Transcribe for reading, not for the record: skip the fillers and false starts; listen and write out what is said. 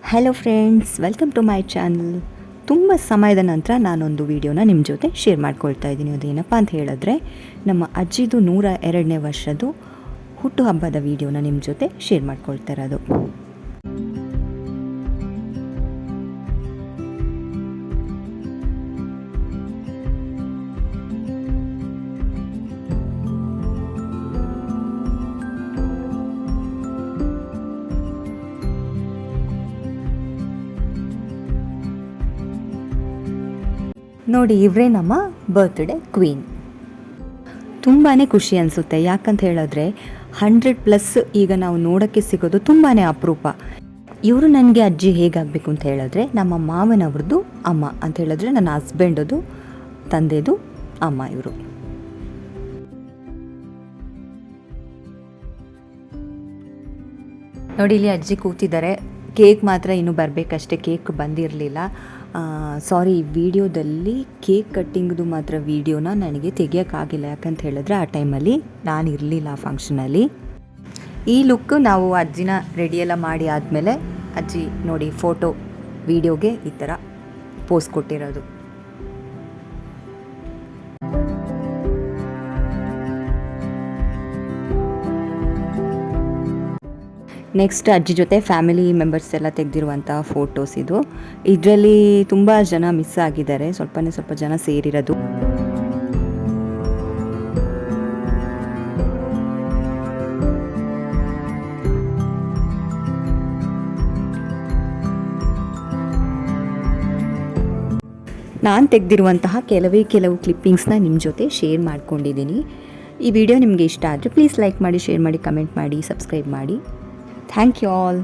Hello friends, welcome to my channel. ತುಂಬ ಸಮಯದ ನಂತರ ನಾನೊಂದು ವಿಡಿಯೋನ ನಿಮ್ಮ ಜೊತೆ ಶೇರ್ ಮಾಡ್ಕೊಳ್ತಾ ಇದ್ದೀನಿ. ಅದೇನಪ್ಪ ಅಂತ ಹೇಳಿದ್ರೆ, ನಮ್ಮ ಅಜ್ಜಿದು 102ನೇ ವರ್ಷದ್ದು ಹುಟ್ಟುಹಬ್ಬದ ವಿಡಿಯೋನ ನಿಮ್ಮ ಜೊತೆ ಶೇರ್ ಮಾಡ್ಕೊಳ್ತಾ ಇರೋದು. ನೋಡಿ, ಇವರೇ ನಮ್ಮ ಬರ್ತ್ಡೇ ಕ್ವೀನ್. ತುಂಬಾ ಖುಷಿ ಅನಿಸುತ್ತೆ. ಯಾಕಂತ ಹೇಳಿದ್ರೆ 100+ ಈಗ ನಾವು ನೋಡೋಕ್ಕೆ ಸಿಗೋದು ತುಂಬಾ ಅಪರೂಪ. ಇವರು ನನಗೆ ಅಜ್ಜಿ ಹೇಗಾಗಬೇಕು ಅಂತ ಹೇಳಿದ್ರೆ, ನಮ್ಮ ಮಾವನವ್ರದ್ದು ಅಮ್ಮ ಅಂತ ಹೇಳಿದ್ರೆ ನನ್ನ ಹಸ್ಬೆಂಡದು ತಂದೆದು ಅಮ್ಮ ಇವರು. ನೋಡಿ, ಇಲ್ಲಿ ಅಜ್ಜಿ ಕೂತಿದ್ದಾರೆ. ಕೇಕ್ ಮಾತ್ರ ಇನ್ನೂ ಬರಬೇಕಷ್ಟೇ, ಕೇಕ್ ಬಂದಿರಲಿಲ್ಲ. ಸಾರಿ, ಈ ವಿಡಿಯೋದಲ್ಲಿ ಕೇಕ್ ಕಟ್ಟಿಂಗ್ದು ಮಾತ್ರ ವಿಡಿಯೋನ ನನಗೆ ತೆಗಿಯೋಕ್ಕಾಗಿಲ್ಲ. ಯಾಕಂತ ಹೇಳಿದ್ರೆ ಆ ಟೈಮಲ್ಲಿ ನಾನು ಇರಲಿಲ್ಲ ಆ ಫಂಕ್ಷನಲ್ಲಿ. ಈ ಲುಕ್ ನಾವು ಅಜ್ಜಿನ ರೆಡಿಯೆಲ್ಲ ಮಾಡಿ ಆದಮೇಲೆ ಅಜ್ಜಿ ನೋಡಿ ಫೋಟೋ ವಿಡಿಯೋಗೆ ಈ ಥರ ಪೋಸ್ ಕೊಟ್ಟಿರೋದು. ನೆಕ್ಸ್ಟ್ ಅಜ್ಜಿ ಜೊತೆ ಫ್ಯಾಮಿಲಿ ಮೆಂಬರ್ಸ್ ಎಲ್ಲ ತೆಗೆದಿರುವಂಥ ಫೋಟೋಸ್ ಇದು. ಇದರಲ್ಲಿ ತುಂಬ ಜನ ಮಿಸ್ ಆಗಿದ್ದಾರೆ, ಸ್ವಲ್ಪ ಜನ ಸೇರಿರೋದು. ನಾನು ತೆಗೆದಿರುವಂತಹ ಕೆಲವು ಕ್ಲಿಪ್ಪಿಂಗ್ಸ್ನ ನಿಮ್ಮ ಜೊತೆ ಶೇರ್ ಮಾಡ್ಕೊಂಡಿದ್ದೀನಿ. ಈ ವಿಡಿಯೋ ನಿಮಗೆ ಇಷ್ಟ ಆದರೆ ಪ್ಲೀಸ್ ಲೈಕ್ ಮಾಡಿ, ಶೇರ್ ಮಾಡಿ, ಕಮೆಂಟ್ ಮಾಡಿ, ಸಬ್ಸ್ಕ್ರೈಬ್ ಮಾಡಿ. Thank you all.